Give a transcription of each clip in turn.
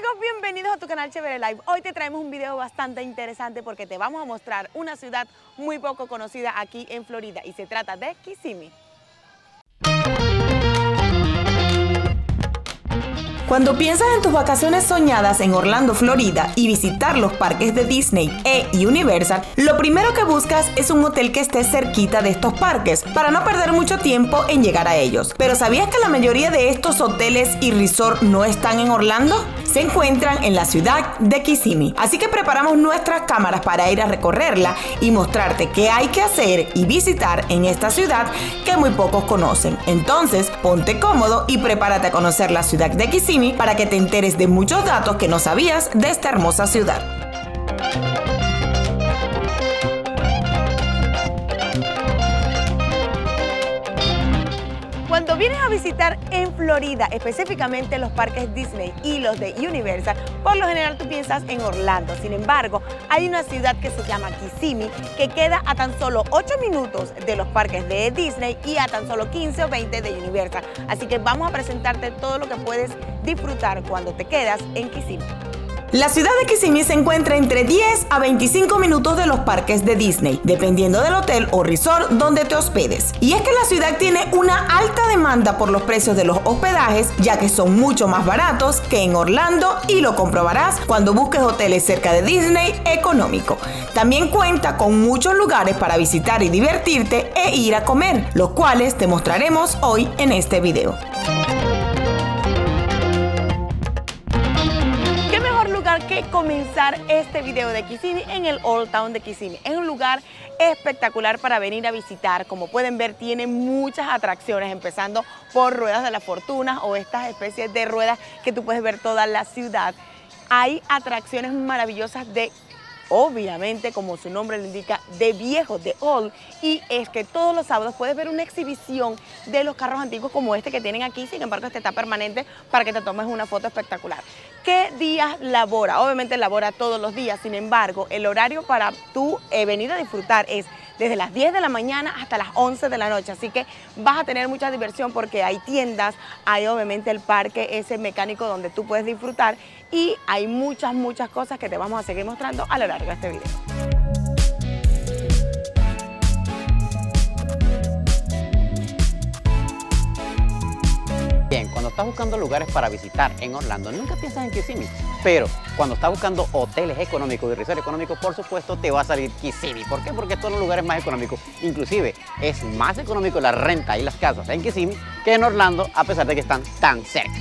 amigos, bienvenidos a tu canal Chévere Live. Hoy te traemos un video bastante interesante porque te vamos a mostrar una ciudad muy poco conocida aquí en Florida y se trata de Kissimmee. Cuando piensas en tus vacaciones soñadas en Orlando, Florida y visitar los parques de Disney e Universal, lo primero que buscas es un hotel que esté cerquita de estos parques para no perder mucho tiempo en llegar a ellos. Pero ¿sabías que la mayoría de estos hoteles y resort no están en Orlando? Se encuentran en la ciudad de Kissimmee. Así que preparamos nuestras cámaras para ir a recorrerla y mostrarte qué hay que hacer y visitar en esta ciudad que muy pocos conocen. Entonces, ponte cómodo y prepárate a conocer la ciudad de Kissimmee para que te enteres de muchos datos que no sabías de esta hermosa ciudad. Cuando vienes a visitar en Florida, específicamente los parques Disney y los de Universal, por lo general tú piensas en Orlando. Sin embargo, hay una ciudad que se llama Kissimmee, que queda a tan solo 8 minutos de los parques de Disney y a tan solo 15 o 20 de Universal. Así que vamos a presentarte todo lo que puedes disfrutar cuando te quedas en Kissimmee. La ciudad de Kissimmee se encuentra entre 10 a 25 minutos de los parques de Disney, dependiendo del hotel o resort donde te hospedes. Y es que la ciudad tiene una alta demanda por los precios de los hospedajes, ya que son mucho más baratos que en Orlando y lo comprobarás cuando busques hoteles cerca de Disney económico. También cuenta con muchos lugares para visitar y divertirte e ir a comer, los cuales te mostraremos hoy en este video. Que comenzar este video de Kissimmee en el Old Town de Kissimmee. Es un lugar espectacular para venir a visitar. Como pueden ver, tiene muchas atracciones, empezando por ruedas de la fortuna o estas especies de ruedas que tú puedes ver toda la ciudad. Hay atracciones maravillosas de, obviamente, como su nombre lo indica, de viejo, de old, y es que todos los sábados puedes ver una exhibición de los carros antiguos como este que tienen aquí. Sin embargo, este está permanente para que te tomes una foto espectacular. ¿Qué días labora? Obviamente labora todos los días, sin embargo, el horario para tú venir a disfrutar es desde las 10 de la mañana hasta las 11 de la noche, así que vas a tener mucha diversión porque hay tiendas, hay obviamente el parque ese mecánico donde tú puedes disfrutar y hay muchas cosas que te vamos a seguir mostrando a lo largo de este video. Bien, cuando estás buscando lugares para visitar en Orlando, nunca piensas en Kissimmee, pero cuando estás buscando hoteles económicos y resorts económicos, por supuesto te va a salir Kissimmee. ¿Por qué? Porque son los lugares más económicos. Inclusive es más económico la renta y las casas en Kissimmee que en Orlando, a pesar de que están tan cerca.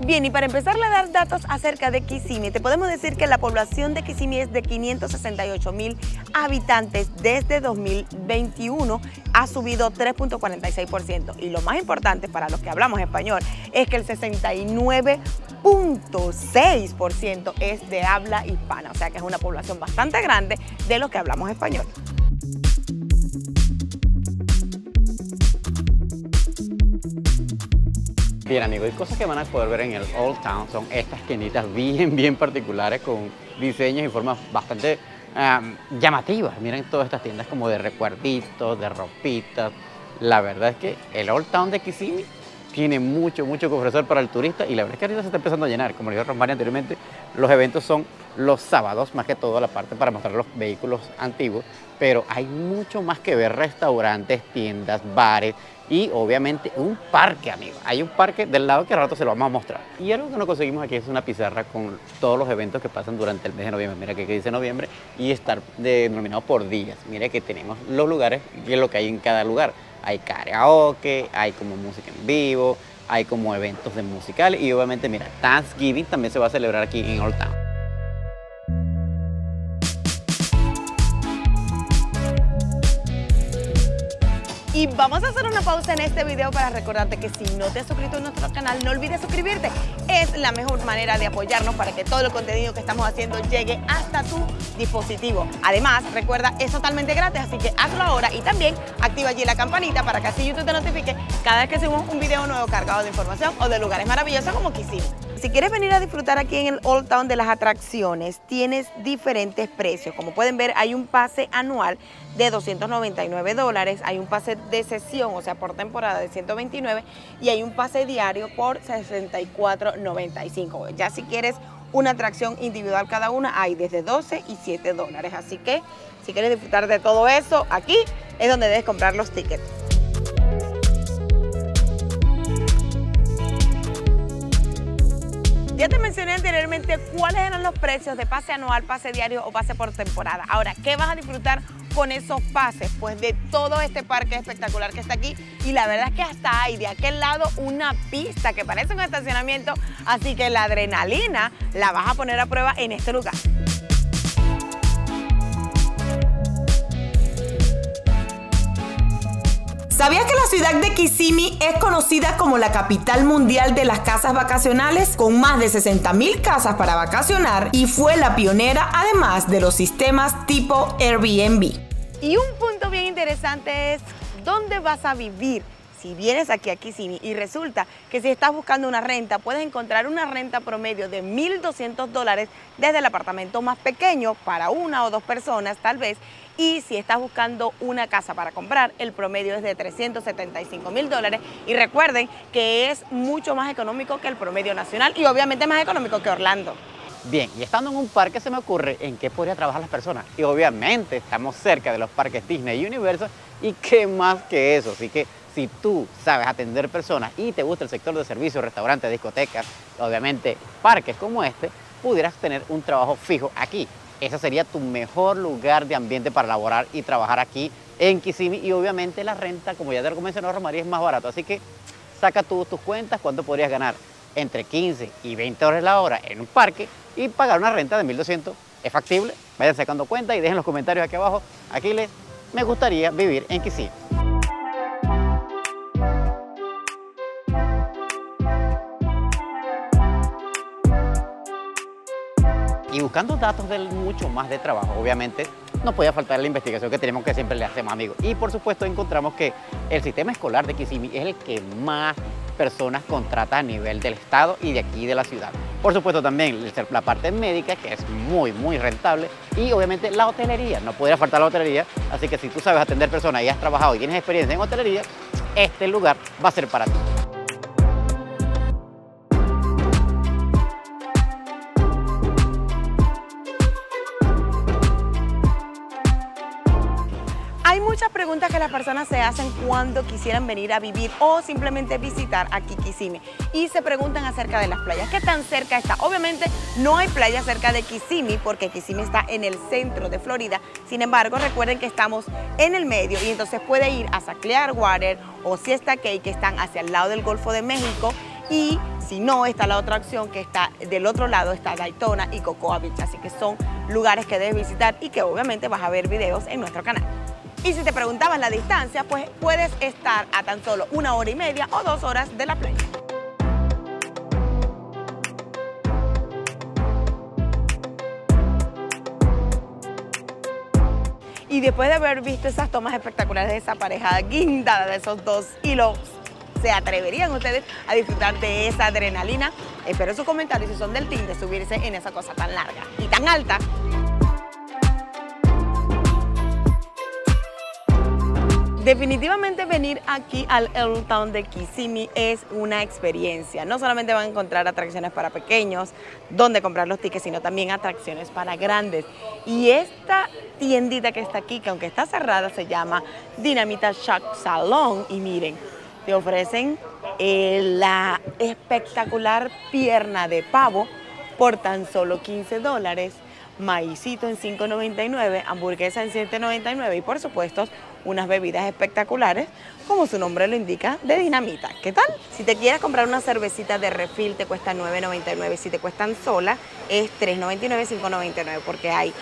Bien, y para empezar a dar datos acerca de Kissimmee, te podemos decir que la población de Kissimmee es de 568,000 habitantes. Desde 2021 ha subido 3.46%. Y lo más importante para los que hablamos español es que el 69.6% es de habla hispana. O sea que es una población bastante grande de los que hablamos español. Bien amigos, y cosas que van a poder ver en el Old Town son estas esquinitas bien particulares con diseños y formas bastante llamativas. Miren todas estas tiendas como de recuerditos, de ropitas. La verdad es que el Old Town de Kissimmee tiene mucho que ofrecer para el turista y la verdad es que ahorita se está empezando a llenar. Como dijo Rosmary anteriormente, los eventos son los sábados, más que todo la parte para mostrar los vehículos antiguos, pero hay mucho más que ver: restaurantes, tiendas, bares y obviamente un parque, amigos. Hay un parque del lado que al rato se lo vamos a mostrar. Y algo que nos conseguimos aquí es una pizarra con todos los eventos que pasan durante el mes de noviembre. Mira que dice noviembre y está denominado por días. Mira que tenemos los lugares y es lo que hay en cada lugar. Hay karaoke, hay como música en vivo, hay como eventos de musical y obviamente, mira, Thanksgiving también se va a celebrar aquí en Old Town. Y vamos a hacer una pausa en este video para recordarte que si no te has suscrito a nuestro canal, no olvides suscribirte. Es la mejor manera de apoyarnos para que todo el contenido que estamos haciendo llegue hasta tu dispositivo. Además, recuerda, es totalmente gratis, así que hazlo ahora y también activa allí la campanita para que así YouTube te notifique cada vez que subimos un video nuevo cargado de información o de lugares maravillosos como Kissimmee. Si quieres venir a disfrutar aquí en el Old Town de las atracciones, tienes diferentes precios. Como pueden ver, hay un pase anual de $299, hay un pase de sesión, o sea, por temporada de $129 y hay un pase diario por $64.95. Ya si quieres una atracción individual cada una, hay desde 12 y 7 dólares. Así que si quieres disfrutar de todo eso, aquí es donde debes comprar los tickets. Ya te mencioné anteriormente cuáles eran los precios de pase anual, pase diario o pase por temporada. Ahora, ¿qué vas a disfrutar con esos pases? Pues de todo este parque espectacular que está aquí, y la verdad es que hasta hay de aquel lado una pista que parece un estacionamiento, así que la adrenalina la vas a poner a prueba en este lugar. ¿Sabías que la ciudad de Kissimmee es conocida como la capital mundial de las casas vacacionales, con más de 60,000 casas para vacacionar, y fue la pionera además de los sistemas tipo Airbnb? Y un punto bien interesante es dónde vas a vivir. Si vienes aquí a Kissimmee y resulta que si estás buscando una renta, puedes encontrar una renta promedio de $1,200 desde el apartamento más pequeño para una o dos personas tal vez. Y si estás buscando una casa para comprar, el promedio es de $375,000. Y recuerden que es mucho más económico que el promedio nacional y obviamente más económico que Orlando. Bien, y estando en un parque se me ocurre en qué podría trabajar las personas. Y obviamente estamos cerca de los parques Disney y Universal, y qué más que eso. Así que si tú sabes atender personas y te gusta el sector de servicios, restaurantes, discotecas, obviamente parques como este, pudieras tener un trabajo fijo aquí. Ese sería tu mejor lugar de ambiente para laborar y trabajar aquí en Kissimmee. Y obviamente la renta, como ya te lo mencionó Romaría, es más barato. Así que saca tú tus cuentas, cuánto podrías ganar entre 15 y 20 dólares la hora en un parque y pagar una renta de $1,200. ¿Es factible? Vayan sacando cuenta y dejen los comentarios aquí abajo. Aquiles, me gustaría vivir en Kissimmee. Y buscando datos de mucho más de trabajo, obviamente no podía faltar la investigación que tenemos, que siempre le hacemos, amigos. Y por supuesto encontramos que el sistema escolar de Kissimmee es el que más personas contrata a nivel del estado y de aquí de la ciudad. Por supuesto también la parte médica, que es muy rentable, y obviamente la hotelería, no podría faltar la hotelería. Así que si tú sabes atender personas y has trabajado y tienes experiencia en hotelería, este lugar va a ser para ti. Hay muchas preguntas que las personas se hacen cuando quisieran venir a vivir o simplemente visitar aquí Kissimmee, y se preguntan acerca de las playas. ¿Qué tan cerca está? Obviamente no hay playa cerca de Kissimmee porque Kissimmee está en el centro de Florida. Sin embargo, recuerden que estamos en el medio y entonces puede ir hasta Clearwater o Siesta Key, que están hacia el lado del Golfo de México, y si no, está la otra opción que está del otro lado, está Daytona y Cocoa Beach. Así que son lugares que debes visitar y que obviamente vas a ver videos en nuestro canal. Y si te preguntabas la distancia, pues puedes estar a tan solo 1 hora y media o 2 horas de la playa. Y después de haber visto esas tomas espectaculares de esa pareja guindada de esos dos hilos, ¿se atreverían ustedes a disfrutar de esa adrenalina? Espero sus comentarios si son del team de subirse en esa cosa tan larga y tan alta. Definitivamente venir aquí al Old Town de Kissimmee es una experiencia. No solamente van a encontrar atracciones para pequeños, donde comprar los tickets, sino también atracciones para grandes. Y esta tiendita que está aquí, que aunque está cerrada, se llama Dinamita Shack Salon. Y miren, te ofrecen la espectacular pierna de pavo por tan solo $15, maicito en $5.99, hamburguesa en $7.99 y por supuesto unas bebidas espectaculares, como su nombre lo indica, de dinamita. ¿Qué tal? Si te quieres comprar una cervecita de refil te cuesta $9.99, si te cuestan sola es $3.99, $5.99, porque hay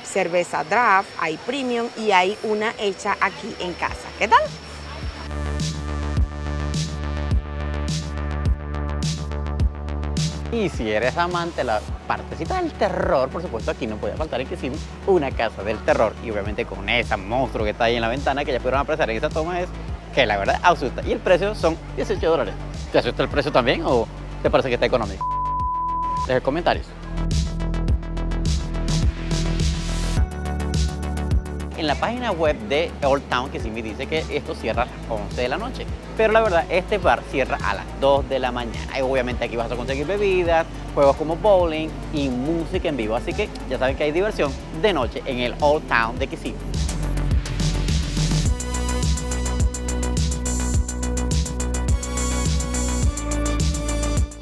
cerveza draft, hay premium y hay una hecha aquí en casa. ¿Qué tal? Y si eres amante de la partecita del terror, por supuesto aquí no podía faltar en Kissimmee una casa del terror. Y obviamente con ese monstruo que está ahí en la ventana, que ya pudieron apreciar en esta toma, es que la verdad asusta. Y el precio son $18. ¿Te asusta el precio también o te parece que está económico? Deja comentarios. En la página web de Old Town Kissimmee dice que esto cierra a las 11 de la noche. Pero la verdad, este bar cierra a las 2 de la mañana. Y obviamente aquí vas a conseguir bebidas, juegos como bowling y música en vivo. Así que ya saben que hay diversión de noche en el Old Town de Kissimmee.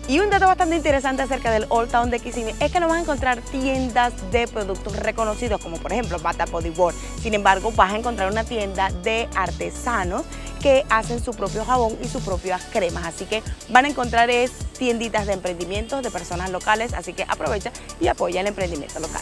Y un dato bastante interesante acerca del Old Town de Kissimmee es que no vas a encontrar tiendas de productos reconocidos como por ejemplo Bath & Body Works. Sin embargo, vas a encontrar una tienda de artesanos que hacen su propio jabón y sus propias cremas. Así que van a encontrar tienditas de emprendimientos de personas locales. Así que aprovecha y apoya el emprendimiento local.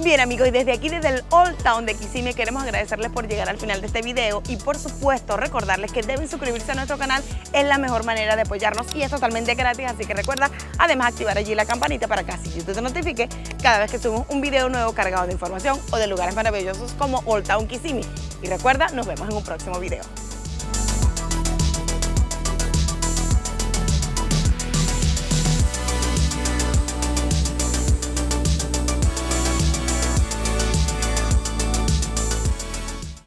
Bien amigos, y desde aquí, desde el Old Town de Kissimmee, queremos agradecerles por llegar al final de este video y por supuesto recordarles que deben suscribirse a nuestro canal, es la mejor manera de apoyarnos y es totalmente gratis, así que recuerda además activar allí la campanita para que así YouTube te notifique cada vez que subimos un video nuevo cargado de información o de lugares maravillosos como Old Town Kissimmee. Y recuerda, nos vemos en un próximo video.